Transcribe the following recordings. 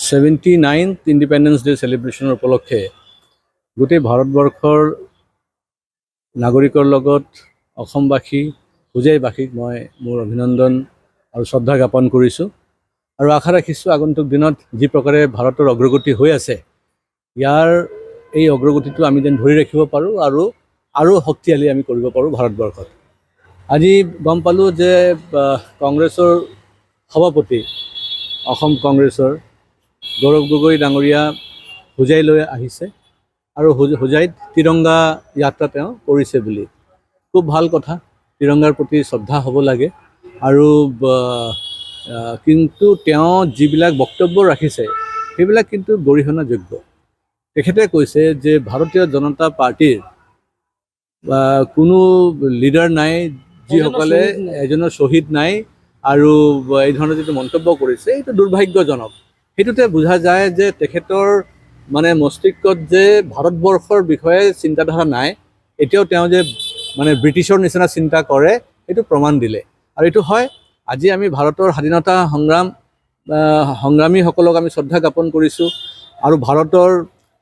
79th independence day চেলিব্ৰেশ্যনৰ উপলক্ষে গোটেই ভাৰতবৰ্ষৰ নাগৰিকৰ লগত অসমবাসী হোজাইবাসীক মই মোৰ অভিনন্দন আৰু শ্ৰদ্ধা জ্ঞাপন কৰিছোঁ আৰু আশা ৰাখিছোঁ আগন্তুক দিনত যি প্ৰকাৰে ভাৰতৰ অগ্ৰগতি হৈ আছে ইয়াৰ এই অগ্ৰগতিটো আমি যেন ধৰি ৰাখিব পাৰোঁ আৰু শক্তিশালী আমি কৰিব পাৰোঁ ভাৰতবৰ্ষত। আজি গম পালোঁ যে কংগ্ৰেছৰ সভাপতি অসম কংগ্ৰেছৰ গৌৰৱ গগৈ ডাঙৰীয়া হোজাইলৈ আহিছে আৰু হোজাইত তিৰংগা যাত্ৰা তেওঁ কৰিছে বুলি খুব ভাল কথা। তিৰংগাৰ প্ৰতি শ্ৰদ্ধা হ'ব লাগে আৰু কিন্তু তেওঁ যিবিলাক বক্তব্য ৰাখিছে সেইবিলাক কিন্তু গৰিহণাযোগ্য। তেখেতে কৈছে যে ভাৰতীয় জনতা পাৰ্টিৰ কোনো লিডাৰ নাই, যিসকলে এজনৰ শ্বহীদ নাই আৰু এই ধৰণৰ যিটো মন্তব্য কৰিছে এইটো দুৰ্ভাগ্যজনক। সেইটোতে বুজা যায় যে তেখেতৰ মানে মস্তিষ্কত যে ভাৰতবৰ্ষৰ বিষয়ে চিন্তাধাৰা নাই, এতিয়াও তেওঁ যে মানে ব্ৰিটিছৰ নিচিনা চিন্তা কৰে সেইটো প্ৰমাণ দিলে। আৰু এইটো হয়, আজি আমি ভাৰতৰ স্বাধীনতা সংগ্ৰামীসকলক আমি শ্ৰদ্ধা জ্ঞাপন কৰিছোঁ আৰু ভাৰতৰ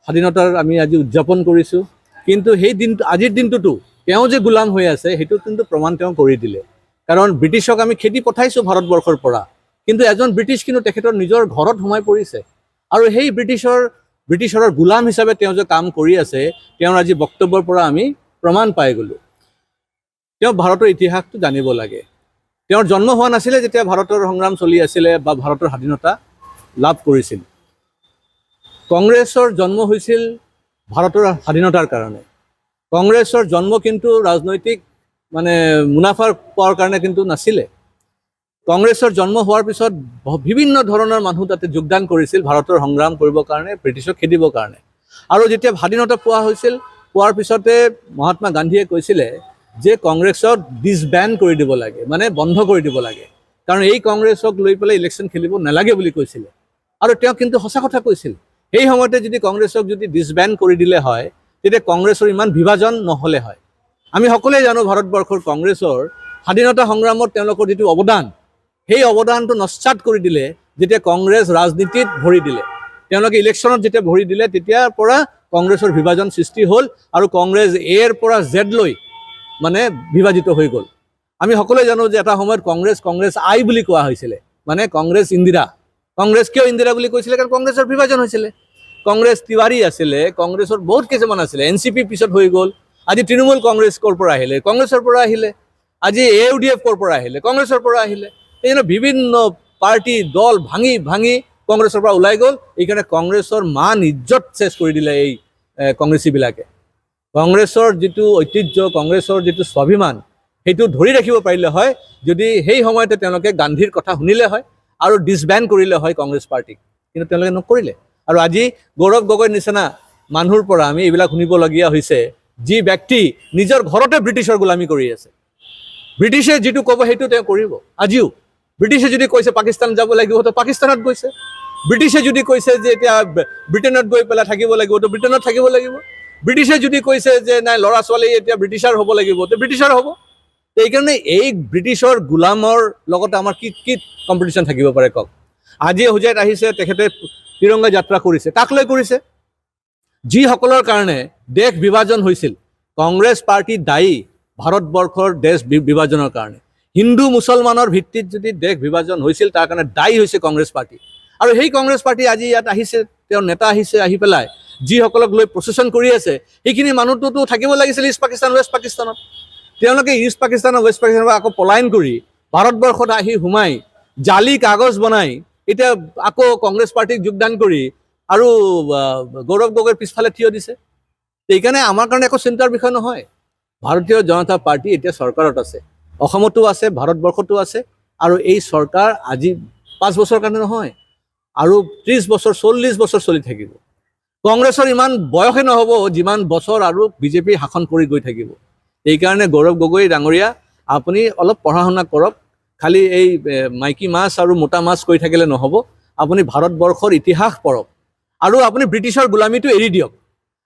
স্বাধীনতাৰ আমি আজি উদযাপন কৰিছোঁ, কিন্তু সেই দিনটো আজিৰ দিনটোতো তেওঁ যে গোলাম হৈ আছে সেইটো কিন্তু প্ৰমাণ তেওঁ কৰি দিলে। কাৰণ ব্ৰিটিছক আমি খেদি পঠাইছোঁ ভাৰতবৰ্ষৰ পৰা, কিন্তু এজন ব্ৰিটিছ কিন্তু তেখেতৰ নিজৰ ঘৰত সোমাই পৰিছে আৰু সেই ব্ৰিটিছৰৰ গোলাম হিচাপে তেওঁ যে কাম কৰি আছে তেওঁৰ আজি বক্তব্যৰ পৰা আমি প্ৰমাণ পাই গ'লোঁ। তেওঁ ভাৰতৰ ইতিহাসটো জানিব লাগে। তেওঁৰ জন্ম হোৱা নাছিলে যেতিয়া ভাৰতৰ সংগ্ৰাম চলি আছিলে বা ভাৰতৰ স্বাধীনতা লাভ কৰিছিল। কংগ্ৰেছৰ জন্ম হৈছিল ভাৰতৰ স্বাধীনতাৰ কাৰণে। কংগ্ৰেছৰ জন্ম কিন্তু ৰাজনৈতিক মানে মুনাফা পোৱাৰ কাৰণে কিন্তু নাছিলে। কংগ্ৰেছৰ জন্ম হোৱাৰ পিছত বিভিন্ন ধৰণৰ মানুহ তাতে যোগদান কৰিছিল ভাৰতৰ সংগ্ৰাম কৰিবৰ কাৰণে, ব্ৰিটিছক খেদিবৰ কাৰণে। আৰু যেতিয়া স্বাধীনতা পোৱাৰ পিছতে মহাত্মা গান্ধীয়ে কৈছিলে যে কংগ্ৰেছক ডিছবেণ্ড কৰি দিব লাগে, মানে বন্ধ কৰি দিব লাগে, কাৰণ এই কংগ্ৰেছক লৈ পেলাই ইলেকশ্যন খেলিব নালাগে বুলি কৈছিলে। আৰু তেওঁ কিন্তু সঁচা কথা কৈছিল। সেই সময়তে যদি কংগ্ৰেছক যদি ডিছবেণ্ড কৰি দিলে হয় তেতিয়া কংগ্ৰেছৰ ইমান বিভাজন নহ'লে হয়। আমি সকলোৱে জানো ভাৰতবৰ্ষৰ কংগ্ৰেছৰ স্বাধীনতা সংগ্ৰামত তেওঁলোকৰ যিটো অৱদান, সেই অৱদানটো নস্যাৎ কৰি দিলে যেতিয়া কংগ্ৰেছ ৰাজনীতিত ভৰি দিলে। তেওঁলোকে ইলেকশ্যনত যেতিয়া ভৰি দিলে তেতিয়াৰ পৰা কংগ্ৰেছৰ বিভাজন সৃষ্টি হ'ল আৰু কংগ্ৰেছ এৰ পৰা জেডলৈ মানে বিভাজিত হৈ গ'ল। আমি সকলোৱে জানো যে এটা সময়ত কংগ্ৰেছ আই বুলি কোৱা হৈছিলে, মানে কংগ্ৰেছ ইন্দিৰা। কংগ্ৰেছ কিয় ইন্দিৰা বুলি কৈছিলে? কাৰণ কংগ্ৰেছৰ বিভাজন হৈছিলে। কংগ্ৰেছ তিৱাৰী আছিলে, কংগ্ৰেছৰ বহুত কিছুমান আছিলে, NCP পিছত হৈ গ'ল। আজি তৃণমূল কংগ্ৰেছ ক'ৰ পৰা আহিলে? কংগ্ৰেছৰ পৰা আহিলে। আজি AUDF ক'ৰ পৰা আহিলে? কংগ্ৰেছৰ পৰা আহিলে। এই বিভিন্ন পাৰ্টি দল ভাঙি কংগ্ৰেছৰ পৰা ওলাই গ'ল। এইকাৰণে কংগ্ৰেছৰ মান ইজ্জত চেছ কৰি দিলে এই কংগ্ৰেছীবিলাকে। কংগ্ৰেছৰ যিটো ঐতিহ্য, কংগ্ৰেছৰ যিটো স্বাভিমান, সেইটো ধৰি ৰাখিব পাৰিলে হয় যদি সেই সময়তে তেওঁলোকে গান্ধীৰ কথা শুনিলে হয় আৰু ডিছবেণ্ড কৰিলে হয় কংগ্ৰেছ পাৰ্টিক, কিন্তু তেওঁলোকে নকৰিলে। আৰু আজি গৌৰৱ গগৈৰ নিচিনা মানুহৰ পৰা আমি এইবিলাক শুনিবলগীয়া হৈছে, যি ব্যক্তি নিজৰ ঘৰতে ব্ৰিটিছৰ গোলামী কৰি আছে। ব্ৰিটিছে যিটো ক'ব সেইটো তেওঁ কৰিব। আজিও ব্ৰিটিছে যদি কৈছে পাকিস্তান যাব লাগিব তো পাকিস্তানত গৈছে। ব্ৰিটিছে যদি কৈছে যে এতিয়া ব্ৰিটেইনত গৈ পেলাই থাকিব লাগিব তো ব্ৰিটেইনত থাকিব লাগিব। ব্ৰিটিছে যদি কৈছে যে নাই ল'ৰা ছোৱালী এতিয়া ব্ৰিটিছাৰ হ'ব লাগিব তো ব্ৰিটিছাৰ হ'ব। এইকাৰণে এই ব্ৰিটিছৰ গোলামৰ লগত আমাৰ কি কম্পিটিশ্যন থাকিব পাৰে কওক? আজি হোজাইত আহিছে, তেখেতে তিৰংগা যাত্ৰা কৰিছে। কাক লৈ কৰিছে? যিসকলৰ কাৰণে দেশ বিভাজন হৈছিল। কংগ্ৰেছ পাৰ্টি দায়ী ভাৰতবৰ্ষৰ দেশ বিভাজনৰ কাৰণে। হিন্দু মুছলমানৰ ভিত্তিত যদি দেশ বিভাজন হৈছিল তাৰ কাৰণে দায়ী হৈছে কংগ্ৰেছ পাৰ্টি। আৰু সেই কংগ্ৰেছ পাৰ্টি আজি ইয়াত আহিছে, তেওঁৰ নেতা আহিছে, আহি পেলাই যিসকলক লৈ প্ৰচেছন কৰি আছে সেইখিনি মানুহটোতো থাকিব লাগিছিল ইষ্ট পাকিস্তান ৱেষ্ট পাকিস্তানত। তেওঁলোকে ইষ্ট পাকিস্তান ৱেষ্ট পাকিস্তানৰ পৰা আকৌ পলায়ন কৰি ভাৰতবৰ্ষত আহি সোমাই জালি কাগজ বনাই এতিয়া আকৌ কংগ্ৰেছ পাৰ্টিক যোগদান কৰি আৰু গৌৰৱ গগৈৰ পিছফালে থিয় দিছে। সেইকাৰণে আমাৰ কাৰণে একো চিন্তাৰ বিষয় নহয়। ভাৰতীয় জনতা পাৰ্টি এতিয়া চৰকাৰত আছে, অসমতো আছে, ভাৰতবৰ্ষতো আছে। আৰু এই চৰকাৰ আজি 5 বছৰৰ কাৰণে নহয়, আৰু 30 বছৰ 40 বছৰ চলি থাকিব। কংগ্ৰেছৰ ইমান বয়সে নহ'ব যিমান বছৰ আৰু বিজেপি শাসন কৰি গৈ থাকিব। এইকাৰণে গৌৰৱ গগৈ ডাঙৰীয়া, আপুনি অলপ পঢ়া শুনা কৰক। খালি এই মাইকী মাছ আৰু মোটা মাছ কৰি থাকিলে নহ'ব। আপুনি ভাৰতবৰ্ষৰ ইতিহাস পঢ়ক আৰু আপুনি ব্ৰিটিছৰ গোলামীটো এৰি দিয়ক।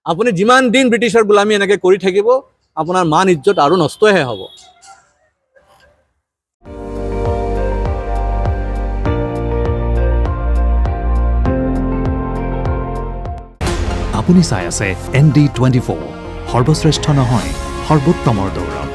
আপুনি যিমান দিন ব্ৰিটিছৰ গোলামী এনেকৈ কৰি থাকিব আপোনাৰ মান ইজ্জত আৰু নষ্টহে হ'ব। আপুনি চাই আছে ND24, সৰ্বশ্ৰেষ্ঠ নহয় সৰ্বোত্তমৰ দৌৰত।